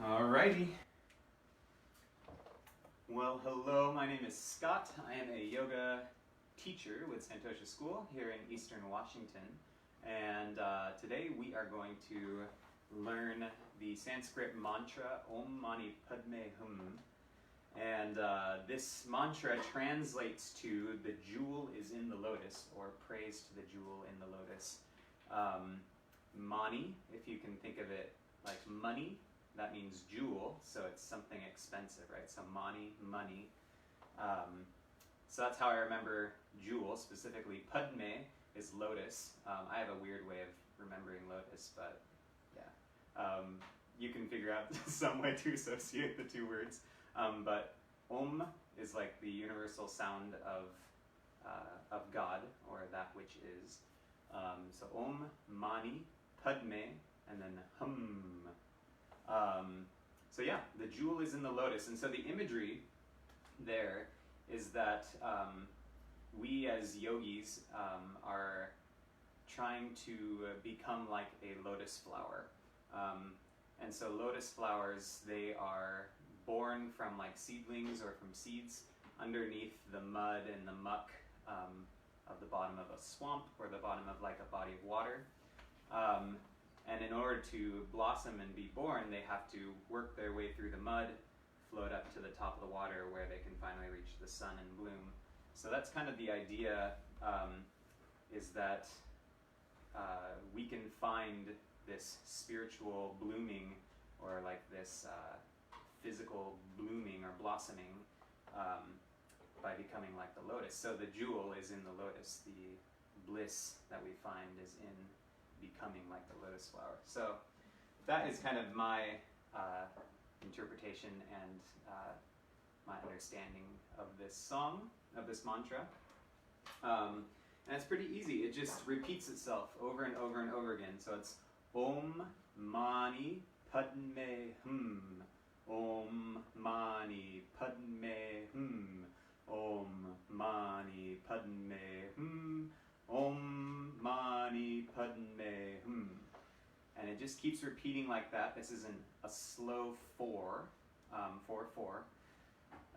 Alrighty. Well, hello, my name is Scott. I am a yoga teacher with Santosha School here in Eastern Washington. And today we are going to learn the Sanskrit mantra Om Mani Padme Hum. And this mantra translates to the jewel is in the lotus, or praise to the jewel in the lotus. Mani, if you can think of it like money, that means jewel, so it's something expensive, right? So mani, money. So that's how I remember jewel, specifically. Padme is lotus. I have a weird way of remembering lotus, but yeah. You can figure out some way to associate the two words. But Om is like the universal sound of God, or that which is. So Om, Mani, Padme, and then Hum. So yeah, the jewel is in the lotus, and so the imagery there is that we as yogis are trying to become like a lotus flower. And so lotus flowers, they are born from like seedlings or from seeds underneath the mud and the muck of the bottom of a swamp or the bottom of like a body of water. And in order to blossom and be born, they have to work their way through the mud, float up to the top of the water where they can finally reach the sun and bloom. So that's kind of the idea, is that we can find this spiritual blooming, or like this physical blooming or blossoming by becoming like the lotus. So the jewel is in the lotus. The bliss that we find is in becoming like the lotus flower. So that is kind of my interpretation and my understanding of this song, of this mantra. And it's pretty easy. It just repeats itself over and over and over again. So it's Om Mani Padme Hum. Om Mani Padme Hum. Om Mani Padme Hum. Om Mani Padme Hum. And it just keeps repeating like that. This is in a slow 4, 4/4.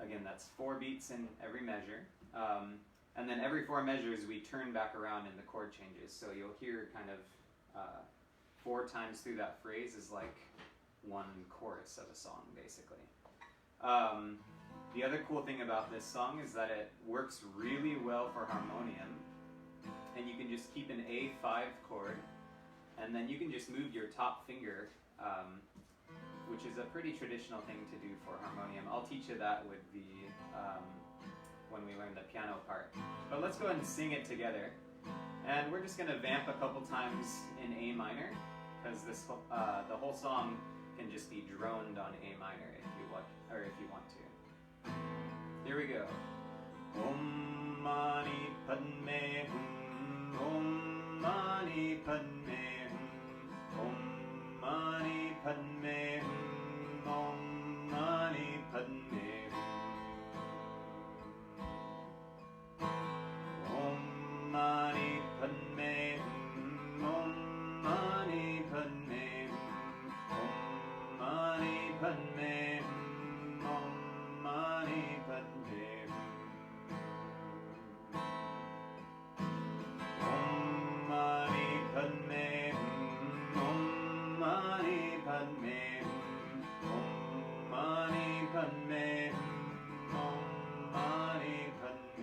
Again, that's 4 beats in every measure. And then every 4 measures we turn back around and the chord changes. So you'll hear kind of 4 times through that phrase is like one chorus of a song, basically. The other cool thing about this song is that it works really well for harmonium. And you can just keep an A5 chord, and then you can just move your top finger, which is a pretty traditional thing to do for harmonium. I'll teach you that with the when we learn the piano part. But let's go ahead and sing it together. And we're just going to vamp a couple times in A minor, because this the whole song can just be droned on A minor if you want to. Here we go. Om Mani Padme Hum. Om Mani Padme Hum. Om Mani Padme Hum. Om Mani Padme Hum. Om Mani Padme Hum. Om Mani Padme Hum. Om Mani Padme Hum. Om Mani Padme Hum. Om Mani Padme Hum. Om Mani Padme Hum. Om Mani Padme Hum. Om Mani Padme Hum. Om Mani Padme Hum. Om Mani Padme Hum. Om Mani Padme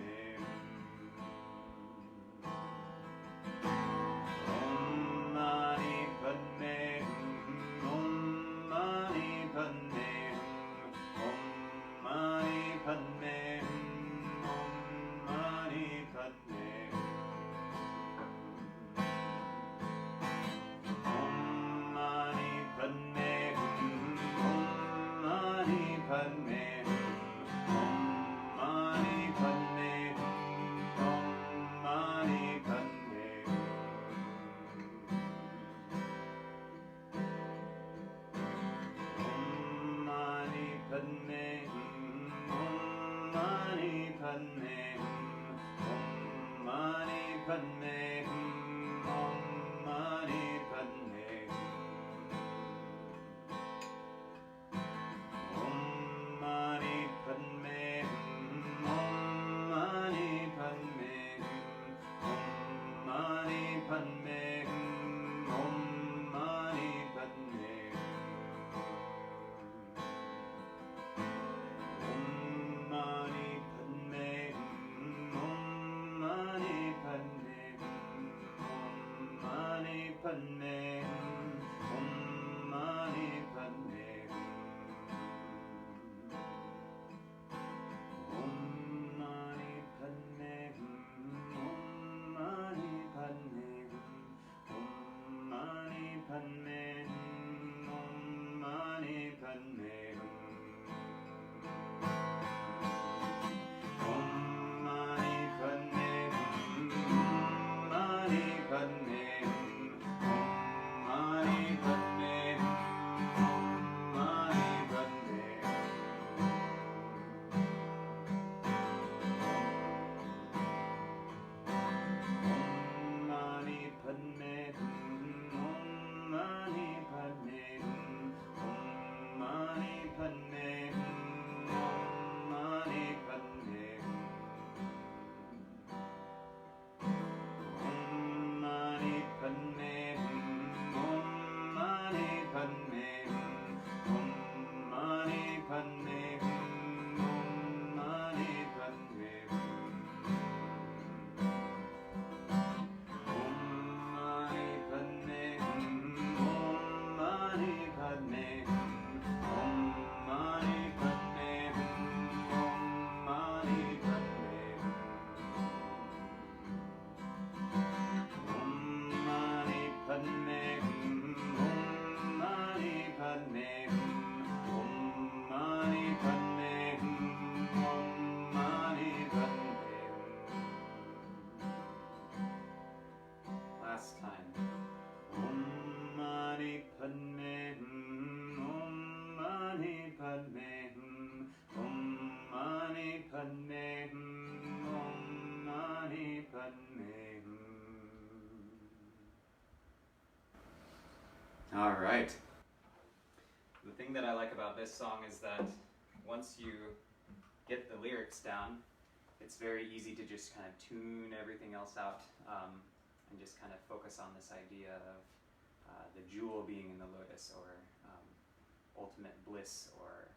Hum. Om Mani Padme Om Mani Padme Hum. Om Mani Padme Hum. Om Mani Padme Hum. Om Mani Padme Om Mani Padme Hum. Om Mani Padme Hum. Om Mani Padme Hum. Om Mani Padme Hum. All right. The thing that I like about this song is that once you get the lyrics down, it's very easy to just kind of tune everything else out and just kind of focus on this idea of the jewel being in the lotus, or ultimate bliss, or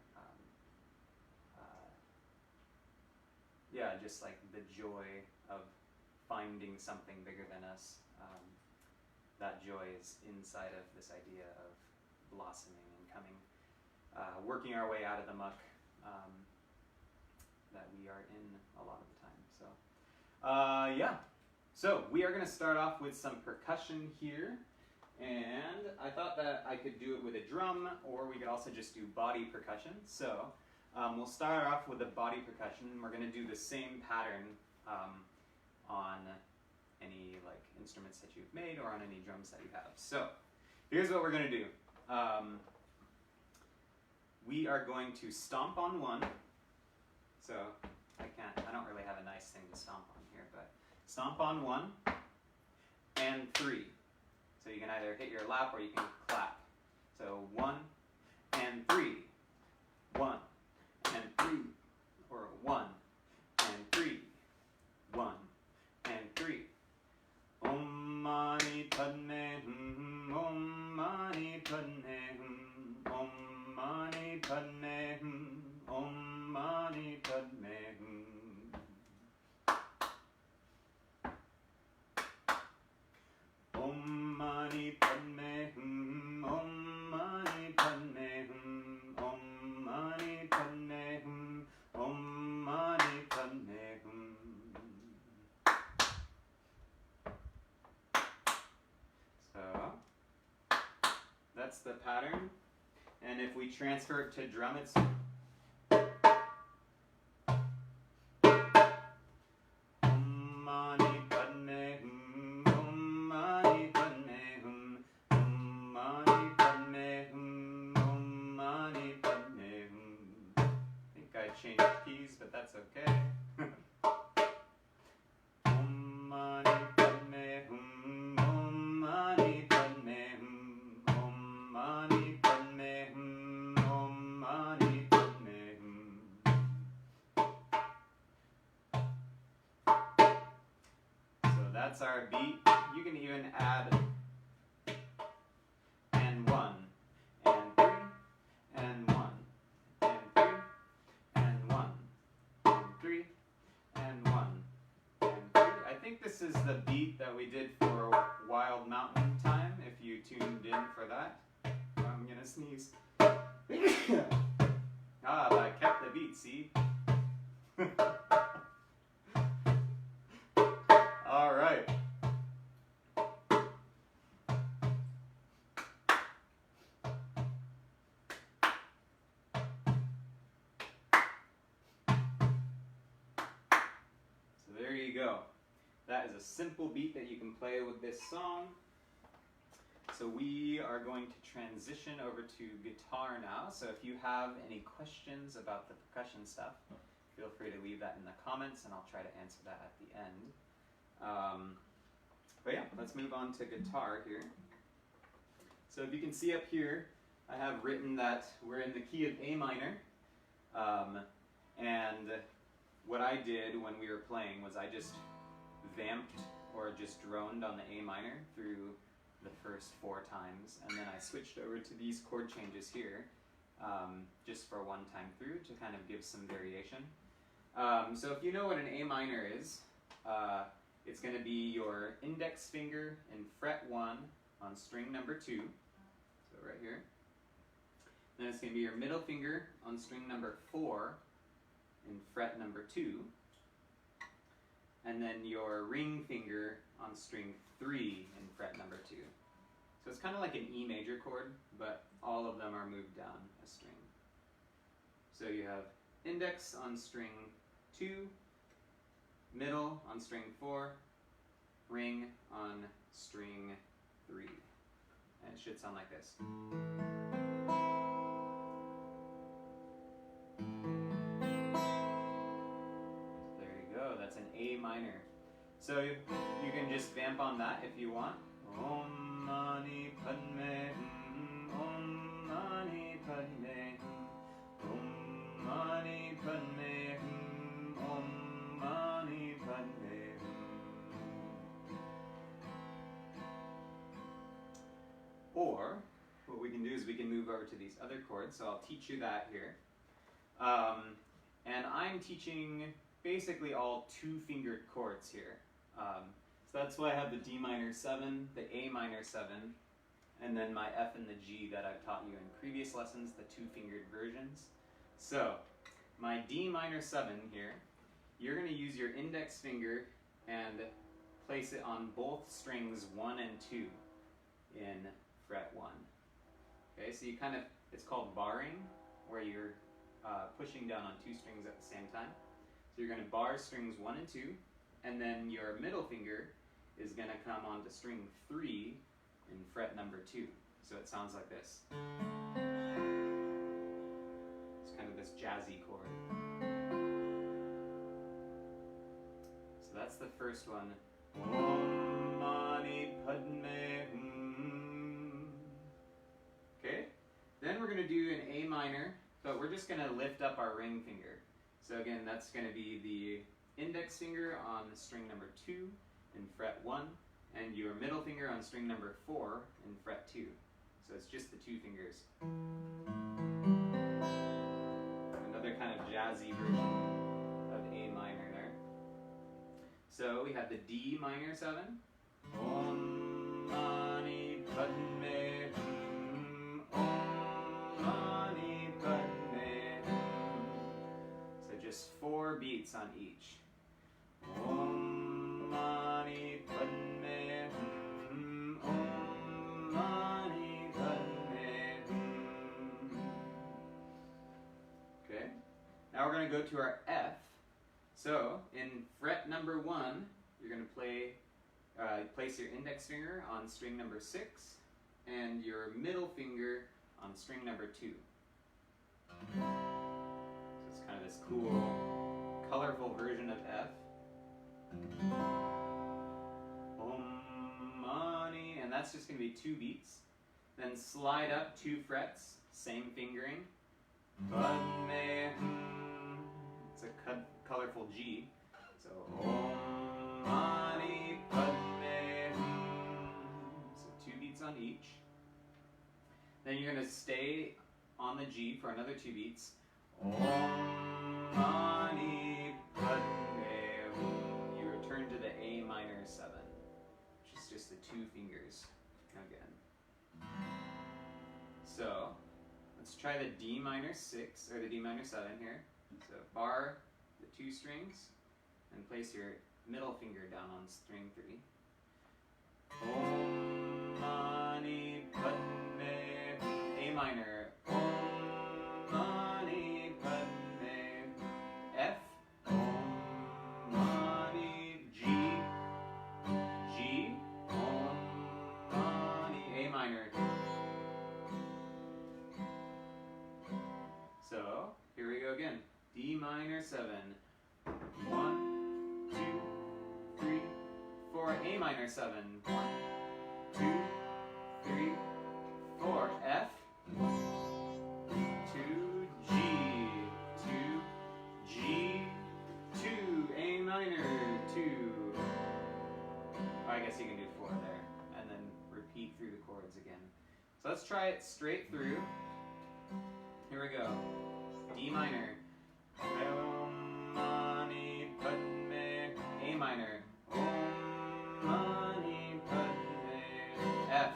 yeah, just like the joy of finding something bigger than us. That joy is inside of this idea of blossoming and coming, working our way out of the muck that we are in a lot of the time. So, yeah. So we are going to start off with some percussion here, and I thought that I could do it with a drum, or we could also just do body percussion. So we'll start off with the body percussion, and we're going to do the same pattern on any like instruments that you've made or on any drums that you have. So here's what we're going to do. We are going to stomp on one. So I don't really have a nice thing to stomp on here, but stomp on 1 and 3. So you can either hit your lap or you can clap. So 1 and 3, 1 and 3, or 1 and 3, 1 and 3. Om Mani Padme Hum, Om Mani Padme Hum, Om Mani Padme Hum, Om Mani Padme Hum. Om Mani Padme Hum, Om Mani Padme Hum, Om Mani Padme Hum, Om Mani Padme Hum. So that's the pattern, and if we transfer it to drum, it's Om Mani Padme Hum, Om Mani Padme Hum, Om Mani Padme Hum, Om Mani Padme Hum. I think I changed keys, but that's okay. Om Mani Padme Hum, Om Mani Padme Hum, Om Mani Padme Hum, Om Mani Padme Hum. So that's our beat. You can even add and 1 and 3 and 1 and 3 and 1 and 3 and 1 and 3. I think this is the beat that we did for Wild Mountain Time, if you tuned in for that. I'm gonna sneeze. Ah, but I kept the beat, see? All right. So there you go. That is a simple beat that you can play with this song. So we are going to transition over to guitar now. So if you have any questions about the percussion stuff, feel free to leave that in the comments, and I'll try to answer that at the end. But yeah, let's move on to guitar here. So if you can see up here, I have written that we're in the key of A minor. And what I did when we were playing was I just vamped or just droned on the A minor through the first 4 times, and then I switched over to these chord changes here just for one time through to kind of give some variation. So if you know what an A minor is, it's going to be your index finger in fret 1 on string number 2, so right here. Then it's going to be your middle finger on string number 4 in fret number 2, and then your ring finger on string 3 in fret number 2. So it's kind of like an E major chord, but all of them are moved down a string. So you have index on string 2, middle on string 4, ring on string 3. And it should sound like this. There you go, that's an A minor. So you can just vamp on that if you want. Om Mani Padme Hum, Or what we can do is we can move over to these other chords. So I'll teach you that here. And I'm teaching basically all two-fingered chords here. So that's why I have the D minor 7, the A minor 7, and then my F and the G that I've taught you in previous lessons, the two-fingered versions. So my D minor 7 here, you're going to use your index finger and place it on both strings 1 and 2 in fret 1. Okay, so you kind of, it's called barring, where you're pushing down on two strings at the same time. So you're going to bar strings 1 and 2, and then your middle finger is going to come onto string 3 in fret number 2. So it sounds like this. It's kind of this jazzy chord. So that's the first one. Om Mani Padme Hum. Okay? Then we're going to do an A minor, but we're just going to lift up our ring finger. So again, that's going to be the index finger on string number 2 in fret 1, and your middle finger on string number 4 in fret 2. So it's just the two fingers. Another kind of jazzy version of A minor there. So we have the D minor 7. Om Mani Padme Hum. Om Mani Padme Hum. So just 4 beats on each. Om Mani Padme Hum. Om Mani Padme Hum. Okay. Now we're going to go to our F. So in fret number 1, you're going to place your index finger on string number 6 and your middle finger on string number 2. So it's kind of this cool, colorful version of F. Om Mani, and that's just going to be 2 beats. Then slide up 2 frets, same fingering. Padme Hum. It's a colorful G. So Om Mani Padme Hum. So 2 beats on each. Then you're going to stay on the G for another 2 beats. Om Mani Padme Hum. You return to the A minor 7, which is just the 2 fingers again. So let's try the D minor 6, or the D minor 7 here. So bar the 2 strings and place your middle finger down on string 3. Om Mani Padme Hum. A minor. Om Mani Padme Hum. F. Om Mani G. G. Om Mani. A minor. So here we go again. D minor 7. 1, 2, 3, 4. A minor 7. 1, 2, 3, 4. F. 2, G. 2, G. 2. A minor. 2. I guess you can do 4 there, and then repeat through the chords again. So let's try it straight through. Here we go. D minor. Om Mani Padme. A minor. Om Mani Padme. F.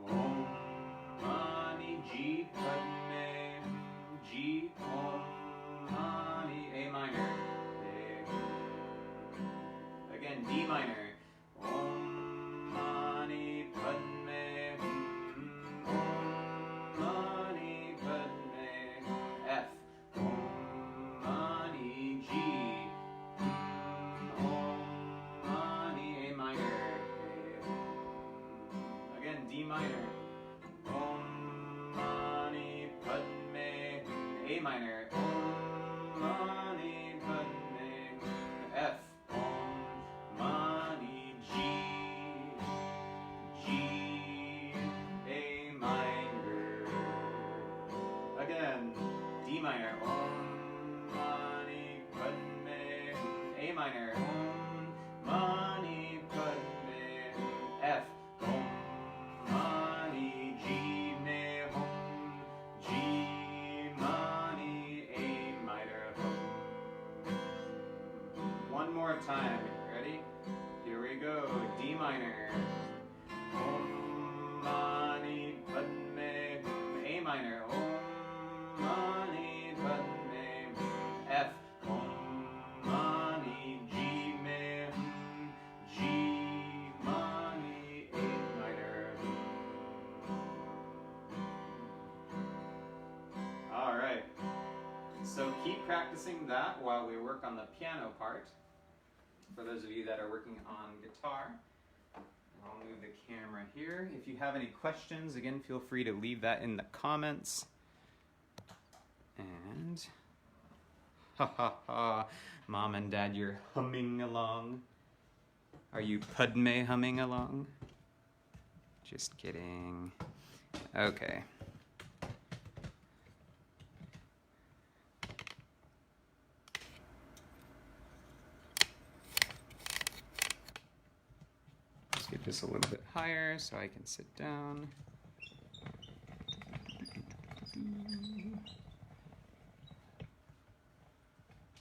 Om Mani G. Padme. G. Om Mani. A minor. Again, D minor. Om Mani Padme Hum. Om Mani Padme. F. Om Mani G. Om Mani. A minor. Again, D minor. Om Mani Padme Hum. A minor. Om Mani Padme. F. Om Mani G. G. A minor. Again, D minor. Om Mani Padme Hum. A minor. Om Mani Padme Hum. F. Om Mani G. more time. Ready? Here we go. D minor. Om Mani Padme Hum. A minor. Om Mani Padme Hum. F. Om Mani G Me Hum. G Mani A minor. All right. So keep practicing that while we work on the piano part. For those of you that are working on guitar, I'll move the camera here. If you have any questions, again, feel free to leave that in the comments. And, ha ha ha, Mom and Dad, you're humming along. Are you Padme humming along? Just kidding. Okay. Get this a little bit higher so I can sit down.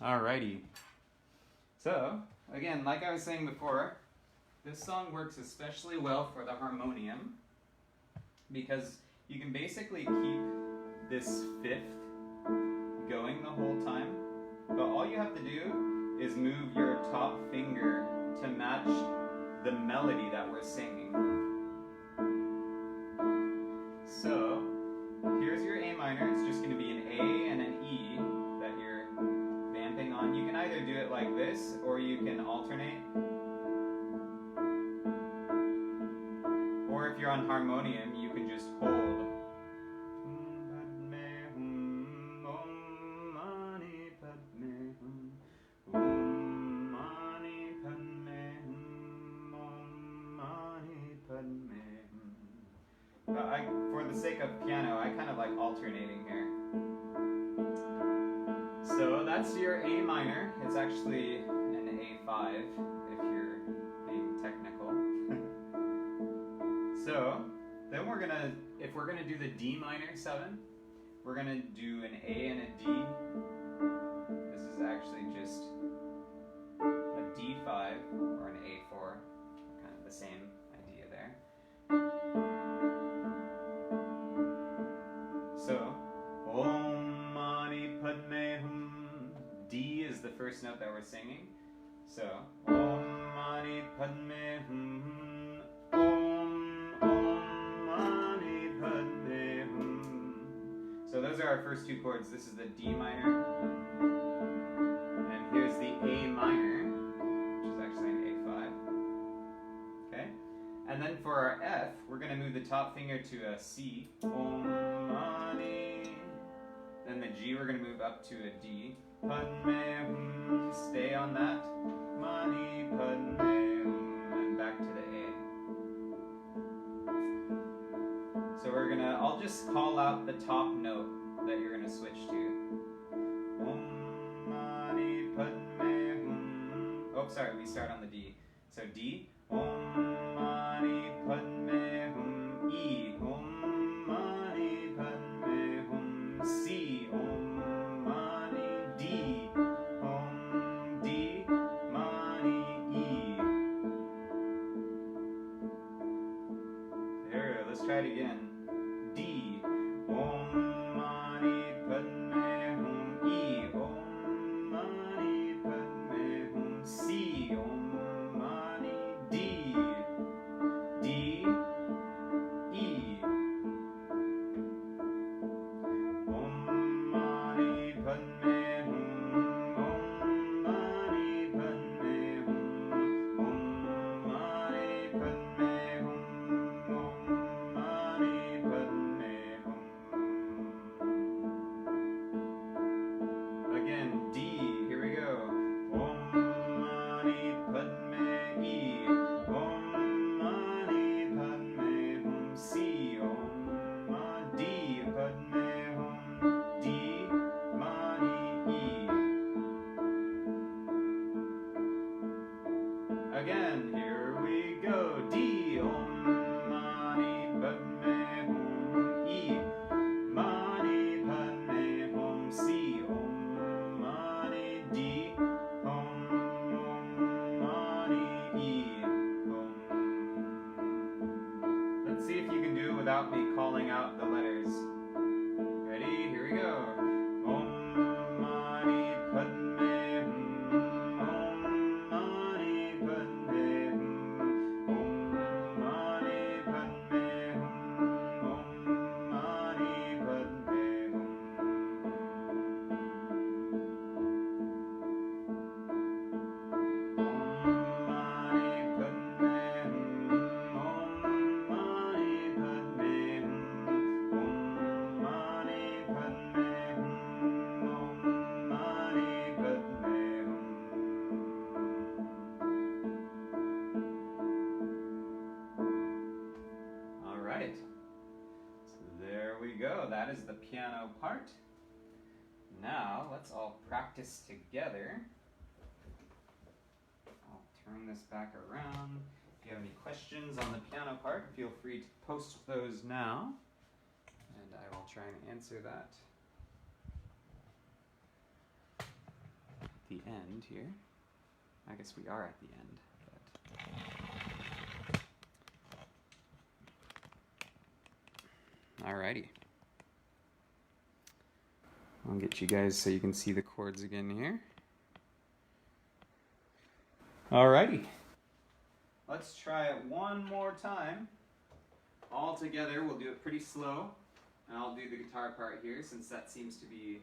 Alrighty. So, again, like I was saying before, this song works especially well for the harmonium because you can basically keep this fifth going the whole time, but all you have to do is move your top finger to match the melody that we're singing. So, here's your A minor. It's just going to be an A and an E that you're vamping on. You can either do it like this, or you can alternate. Or if you're on harmonium, you can just hold. For the sake of piano, I kind of like alternating here. So that's your A minor. It's actually an A5 if you're being technical. So then if we're gonna do the D minor 7, we're gonna do an A and a D. This is actually just a D5 or an A4, kind of the same idea there. So, Om Mani Padme Hum. D is the first note that we're singing. So, Om Mani Padme Hum. Om Mani Padme Hum. So those are our first two chords. This is the D minor. And here's the A minor, which is actually an A5. Okay? And then for our F, we're going to move the top finger to a C. Om Mani. Then the G, we're going to move up to a D. Padme Hum. Stay on that. Mani Padme Hum. And back to the A. So I'll just call out the top note that you're going to switch to. Om Mani Padme Hum. Oh, sorry, we start on the D. So D. Om Mani Padme Hum. E. Om Mani Padme Hum. C. Om Mani. D. Om D. Mani E. There, let's try it again. D. Om Mani Padme Hum. E. Om Mani Padme Hum. C. Om Mani. D. D. that is the piano part. Now, let's all practice together. I'll turn this back around. If you have any questions on the piano part, feel free to post those now, and I will try and answer that at the end here. I guess we are at the end. Alrighty. I'll get you guys so you can see the chords again here. Alrighty. Let's try it one more time. All together, we'll do it pretty slow. And I'll do the guitar part here since that seems to be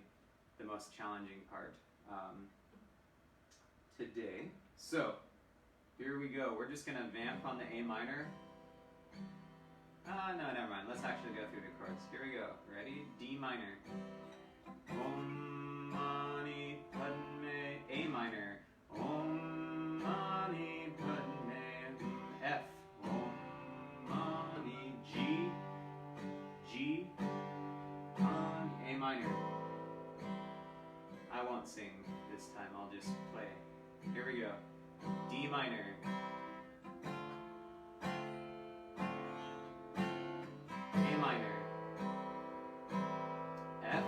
the most challenging part today. So, here we go. We're just going to vamp on the A minor. No, never mind. Let's actually go through the chords. Here we go. Ready? D minor. Om Mani Padme. A minor. Om Mani Padme Hum. F. Om Mani. G. G. Mani. A minor. I won't sing this time. I'll just play. Here we go. D minor. A minor. F.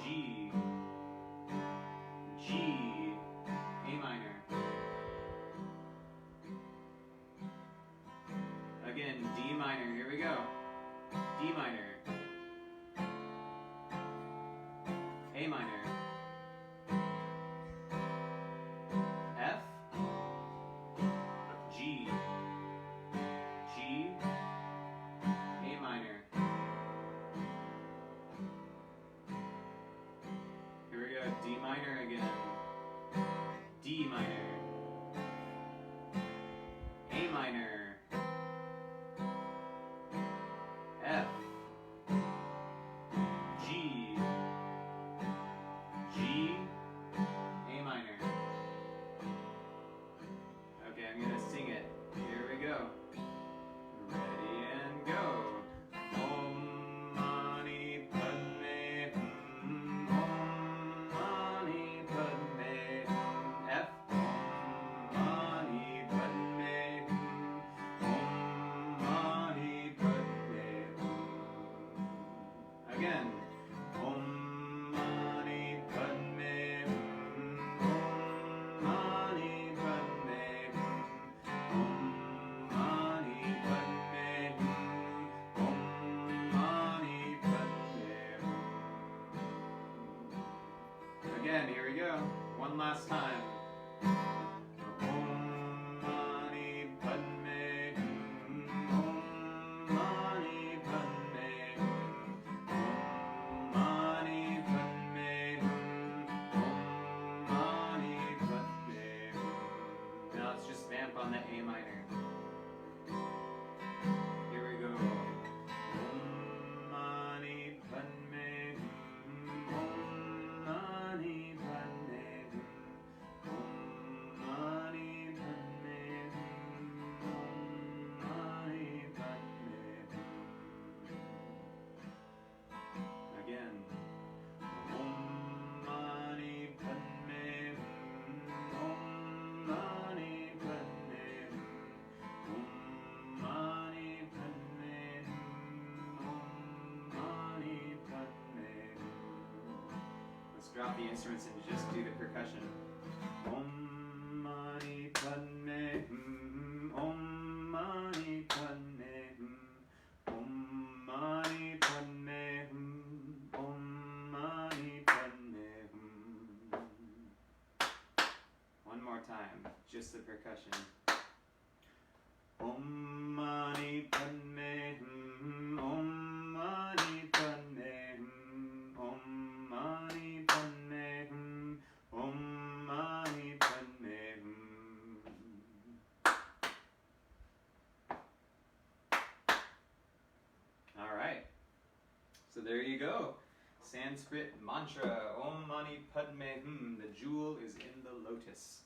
G. G. A minor. Again, D minor. Here we go. D minor. A minor. F. G. G. A minor. Here we go, D minor again. D minor. A minor. F. G. G. A minor. Okay, I'm gonna sing it. Here we go. Ready and go. Om Mani Padme Hum. Om Mani Padme Hum. F. Om Mani Padme Hum. Om Mani Padme Hum. Again. Om Mani Padme Hum. Om Mani Padme Hum. Om Mani Padme Hum. Om Mani Padme Hum. Again, here we go. One last time. Om Mani Padme Hum. Om Mani Padme Hum. Om Mani Padme Hum. Om Mani Padme Hum. Now let's just vamp on the A minor. Here we go. Om Mani Padme Hum. Om Mani Padme Hum. Om Mani Padme Hum. Om Mani Padme Hum. Again. Om Mani Padme Hum. Om Mani Padme Hum. Om Mani Padme Hum. Om Mani Padme Hum. Let's drop the instruments and just do the percussion. Om Mani Padme Hum. Om Mani Padme Hum. Om Mani Padme Hum. Om Mani Padme Hum. One more time, just the percussion. Om Mani Padme Hum. Om Mani Padme Hum. Om Mani Padme Hum. Om Mani Padme Hum. All right. So there you go. Sanskrit mantra. Om Mani Padme Hum. The jewel is in the lotus.